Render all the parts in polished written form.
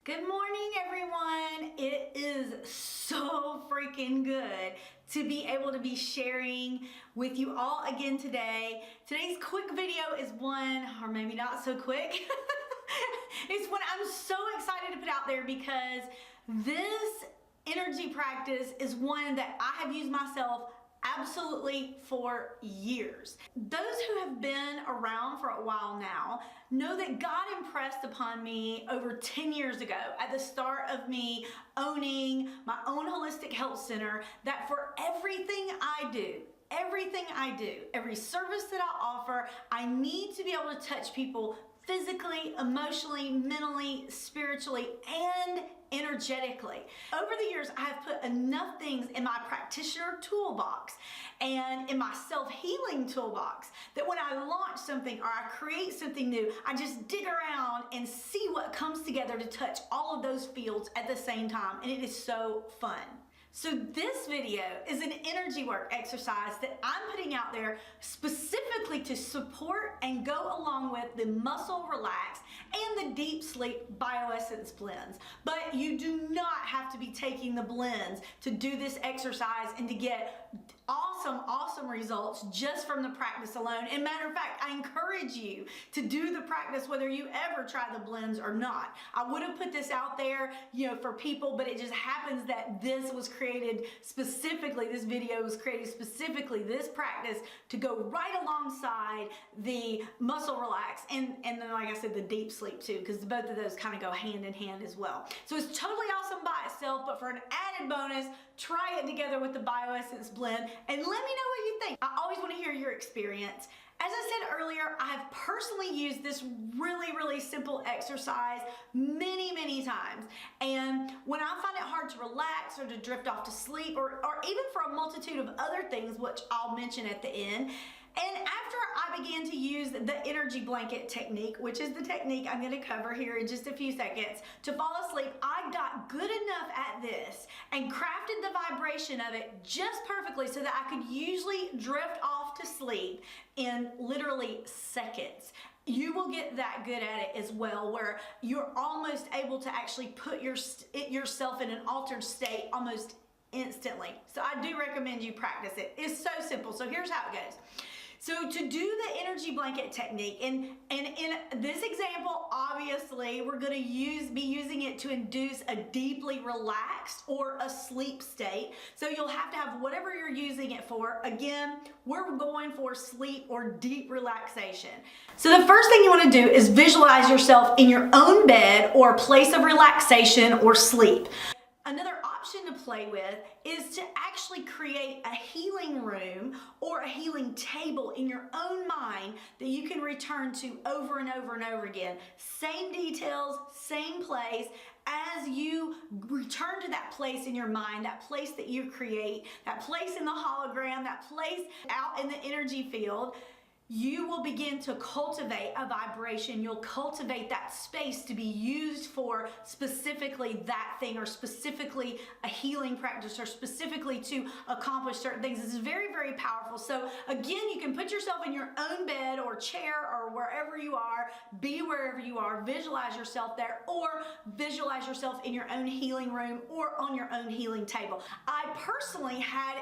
Good morning, everyone. It is so freaking good to be able to be sharing with you all again today. Today's quick video is one, or maybe not so quick. It's one I'm so excited to put out there because this energy practice is one that I have used myself absolutely for years. Those who have been around for a while now know that God impressed upon me over 10 years ago at the start of me owning my own holistic health center that for everything I do, every service that I offer, I need to be able to touch people physically, emotionally, mentally, spiritually, and energetically. Over the years, I have put enough things in my practitioner toolbox and in my self-healing toolbox that when I launch something or I create something new, I just dig around and see what comes together to touch all of those fields at the same time, and it is so fun. So this video is an energy work exercise that I'm putting out there specifically to support and go along with the Muscle Relaxx and the Deep Sleep BioEssence blends. But you do not have to be taking the blends to do this exercise and to get awesome results just from the practice alone. And matter of fact, I encourage you to do the practice whether you ever try the blends or not. I would have put this out there, for people, but it just happens that this was created specifically, this video was created specifically, this practice, to go right alongside the Muscle Relaxx and then, like I said, the Deep Sleep too, because both of those kind of go hand in hand as well. So it's totally awesome by itself, but for an added bonus, try it together with the BioEssence blend and let me know what you think. I always want to hear your experience. As I said earlier, I have personally used this really simple exercise many times. And when I find it hard to relax or to drift off to sleep or even for a multitude of other things, which I'll mention at the end, and after I began to use the energy blanket technique, which is the technique I'm going to cover here in just a few seconds, to fall asleep, I got good enough at this and crafted the vibration of it just perfectly so that I could usually drift off to sleep in literally seconds. You will get that good at it as well, where you're almost able to actually put yourself in an altered state almost instantly. So I do recommend you practice it. It's so simple. So here's how it goes. So to do the energy blanket technique, and in this example, obviously, we're going to be using it to induce a deeply relaxed or a sleep state. So you'll have to have whatever you're using it for. Again, we're going for sleep or deep relaxation. So the first thing you want to do is visualize yourself in your own bed or place of relaxation or sleep. Another option to play with is to actually create a healing room or a healing table in your own mind that you can return to over and over again. Same details, same place. As you return to that place in your mind, that place that you create, that place in the hologram, that place out in the energy field, you will begin to cultivate a vibration. You'll cultivate that space to be used for specifically that thing, or specifically a healing practice, or specifically to accomplish certain things. This is very powerful. So again, you can put yourself in your own bed or chair or wherever you are, be wherever you are, visualize yourself there, or visualize yourself in your own healing room or on your own healing table. I personally had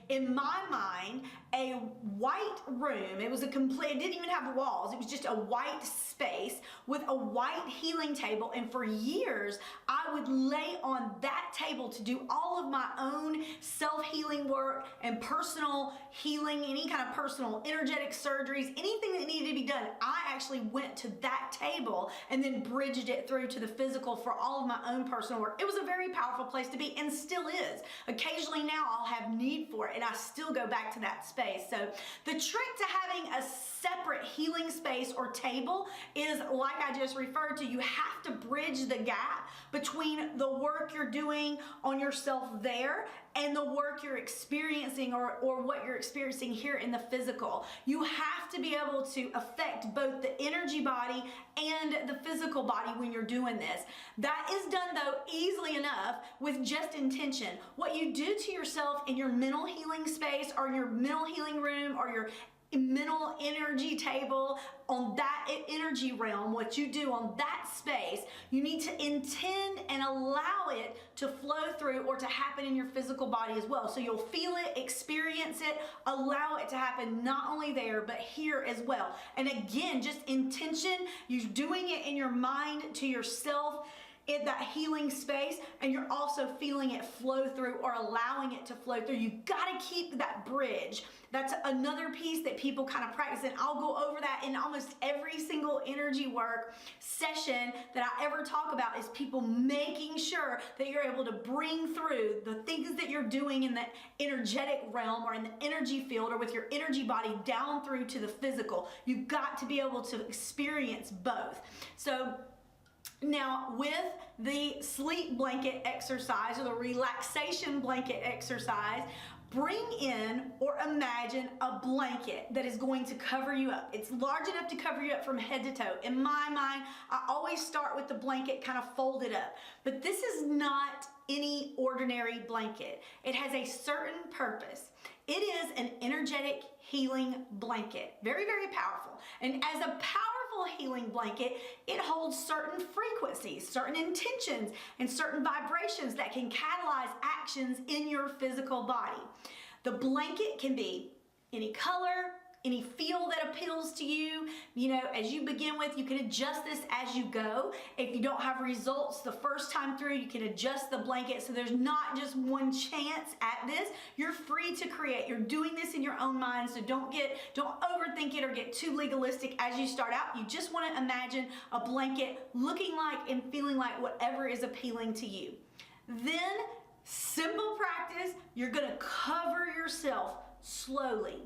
in my mind, a white room. It didn't even have walls. It was just a white space with a white healing table. And for years, I would lay on that table to do all of my own self-healing work and personal healing, any kind of personal energetic surgeries, anything that needed to be done. I actually went to that table and then bridged it through to the physical for all of my own personal work. It was a very powerful place to be, and still is. Occasionally now I'll have need for it and I still go back to that space. So the trick to having a separate healing space or table is, like I just referred to, you have to bridge the gap between the work you're doing on yourself there and the work you're experiencing or what you're experiencing here in the physical. You have to be able to affect both the energy body and the physical body when you're doing this. That is done, though, easily enough with just intention. What you do to yourself in your mental healing space or your mental healing room or your mental energy table, on that energy realm, what you do on that space, you need to intend and allow it to flow through or to happen in your physical body as well. So you'll feel it, experience it, allow it to happen not only there, but here as well. And again, just intention, you're doing it in your mind to yourself, in that healing space, and you're also feeling it flow through or allowing it to flow through. You gotta keep that bridge. That's another piece that people kind of practice, and I'll go over that in almost every single energy work session that I ever talk about, is people making sure that you're able to bring through the things that you're doing in the energetic realm or in the energy field or with your energy body down through to the physical. You've got to be able to experience both. So now, with the sleep blanket exercise or the relaxation blanket exercise, bring in or imagine a blanket that is going to cover you up. It's large enough to cover you up from head to toe. In my mind, I always start with the blanket kind of folded up. But this is not any ordinary blanket. It has a certain purpose. It is an energetic healing blanket. Very, very powerful. And as a powerful healing blanket, it holds certain frequencies, certain intentions, and certain vibrations that can catalyze actions in your physical body. The blanket can be any color, any feel that appeals to you. You know, as you begin with, you can adjust this as you go. If you don't have results the first time through, you can adjust the blanket so there's not just one chance at this. You're free to create. You're doing this in your own mind, so don't overthink it or get too legalistic as you start out. You just want to imagine a blanket looking like and feeling like whatever is appealing to you. Then, simple practice, you're going to cover yourself slowly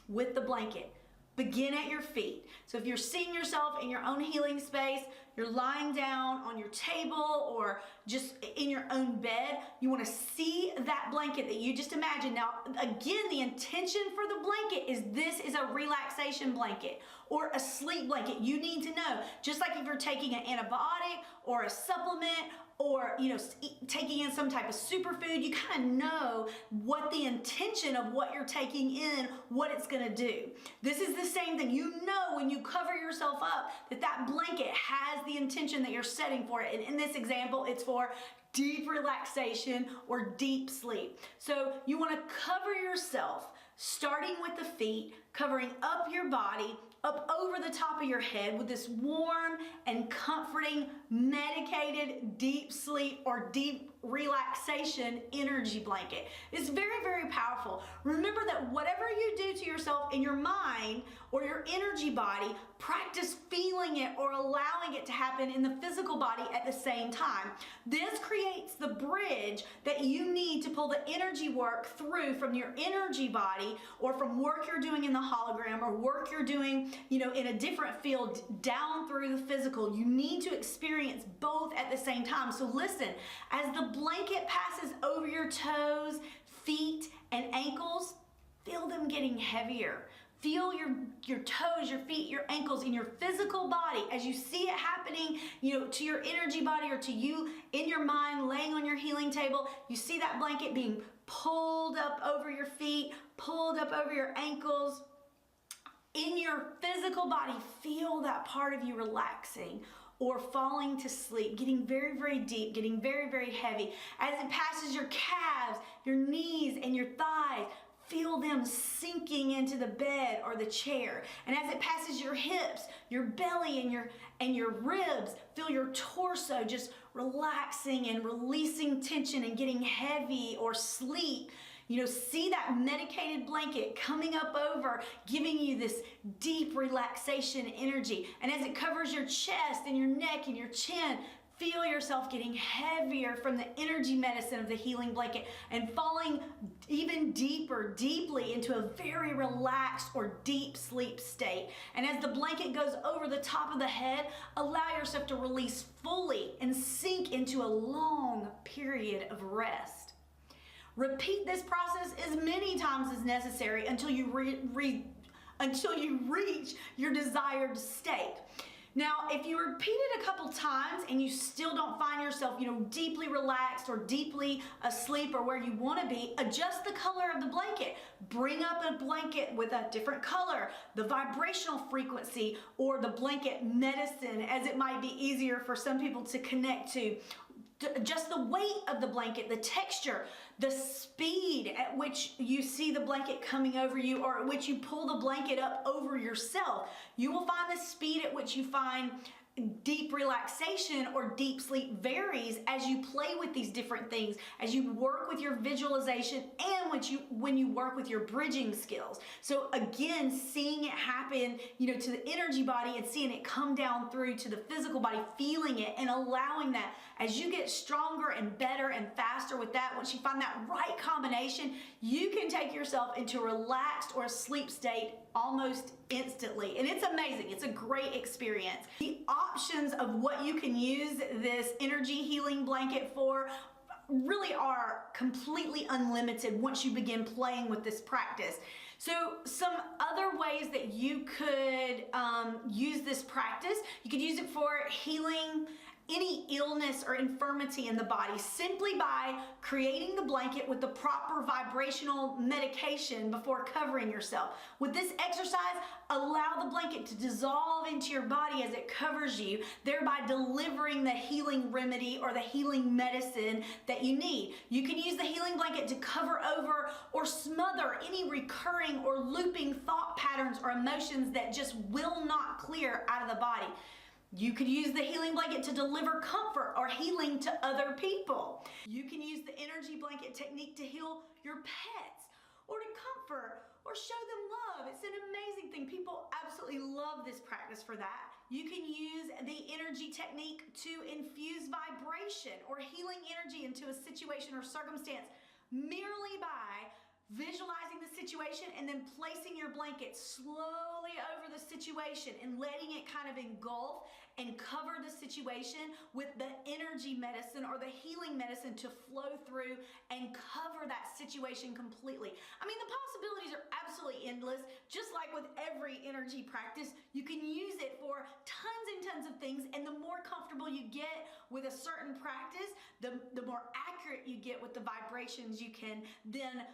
with the blanket. Begin at your feet. So if you're seeing yourself in your own healing space, you're lying down on your table or just in your own bed, you want to see that blanket that you just imagined. Now, again, the intention for the blanket is this is a relaxation blanket or a sleep blanket. You need to know, just like if you're taking an antibiotic or a supplement or, you know, taking in some type of superfood, you kind of know what the intention of what you're taking in, what it's going to do. This is the same thing. You know when you cover yourself up that that blanket has the intention that you're setting for it. And in this example, it's for deep relaxation or deep sleep. So you want to cover yourself, starting with the feet, covering up your body, up over the top of your head with this warm and comforting, medicated, deep sleep or deep relaxation energy blanket. It's very, very powerful. Remember that whatever you do to yourself in your mind or your energy body, practice feeling it or allowing it to happen in the physical body at the same time. This creates the bridge that you need to pull the energy work through from your energy body or from work you're doing in the hologram or work you're doing, you know, in a different field down through the physical. You need to experience both at the same time. So listen, as the blanket passes over your toes, feet, and ankles, feel them getting heavier. Feel your toes, your feet, your ankles in your physical body as you see it happening, you know, to your energy body or to you in your mind laying on your healing table. You see that blanket being pulled up over your feet, pulled up over your ankles. In your physical body, feel that part of you relaxing or falling to sleep, getting very, very deep, getting very, very heavy. As it passes your calves, your knees, and your thighs, feel them sinking into the bed or the chair. And as it passes your hips, your belly, and your ribs, feel your torso just relaxing and releasing tension and getting heavy or sleep. You know, see that medicated blanket coming up over, giving you this deep relaxation energy. And as it covers your chest and your neck and your chin, feel yourself getting heavier from the energy medicine of the healing blanket and falling even deeper, deeply into a very relaxed or deep sleep state. And as the blanket goes over the top of the head, allow yourself to release fully and sink into a long period of rest. Repeat this process as many times as necessary until you reach your desired state. Now, if you repeat it a couple times and you still don't find yourself, deeply relaxed or deeply asleep or where you want to be, adjust the color of the blanket. Bring up a blanket with a different color, the vibrational frequency, or the blanket medicine, as it might be easier for some people to connect to. Just the weight of the blanket, the texture, the speed at which you see the blanket coming over you, or at which you pull the blanket up over yourself. You will find the speed at which you find deep relaxation or deep sleep varies as you play with these different things, as you work with your visualization, and when you work with your bridging skills. So again, seeing it happen, to the energy body and seeing it come down through to the physical body, feeling it and allowing that. As you get stronger and better and faster with that, once you find that right combination, you can take yourself into a relaxed or a sleep state almost instantly. And it's amazing. It's a great experience. The options of what you can use this energy healing blanket for really are completely unlimited once you begin playing with this practice. So some other ways that you could use this practice, you could use it for healing any illness or infirmity in the body simply by creating the blanket with the proper vibrational medication before covering yourself. With this exercise, allow the blanket to dissolve into your body as it covers you, thereby delivering the healing remedy or the healing medicine that you need. You can use the healing blanket to cover over or smother any recurring or looping thought patterns or emotions that just will not clear out of the body. You could use the healing blanket to deliver comfort or healing to other people. You can use the energy blanket technique to heal your pets or to comfort or show them love. It's an amazing thing. People absolutely love this practice for that. You can use the energy technique to infuse vibration or healing energy into a situation or circumstance merely by visualizing the situation and then placing your blanket slowly over the situation and letting it kind of engulf and cover the situation with the energy medicine or the healing medicine to flow through and cover that situation completely. I mean, the possibilities are absolutely endless. Just like with every energy practice, you can use it for tons and tons of things, and the more comfortable you get with a certain practice, the more accurate you get with the vibrations you can then,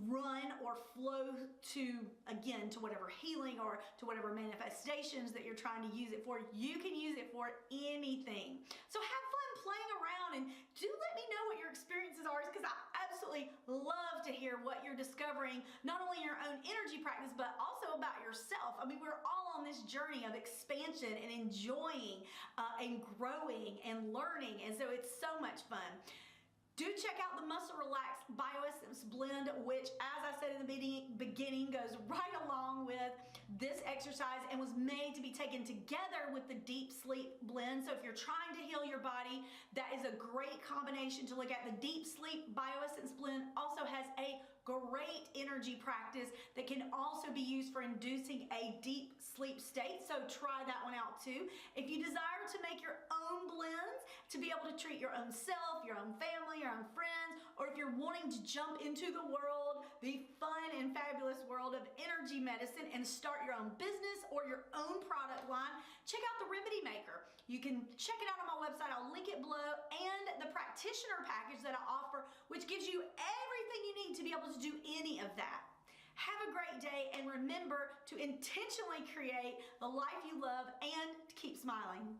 run or flow to, again, to whatever healing or to whatever manifestations that you're trying to use it for. You can use it for anything. So have fun playing around, and do let me know what your experiences are, because I absolutely love to hear what you're discovering, not only in your own energy practice, but also about yourself. I mean, we're all on this journey of expansion and enjoying and growing and learning, and so it's so much fun. Do check out the Muscle Relaxx BioEssence Blend, which, as I said in the beginning, goes right along with this exercise and was made to be taken together with the Deep Sleep Blend. So if you're trying to heal your body, that is a great combination to look at. The Deep Sleep BioEssence Blend also has a great energy practice that can also be used for inducing a deep sleep state, so try that one out too. If you desire to make your own blends to be able to treat your own self, your own family, your own friends, or if you're wanting to jump into the world, the fun and fabulous world of energy medicine, and start your own business or your own product line, check out the Remedy Maker. You can check it out on my website. I'll link it below, and the practitioner package that I offer, which gives you everything you need to be able to do any of that. Have a great day, and remember to intentionally create the life you love and to keep smiling.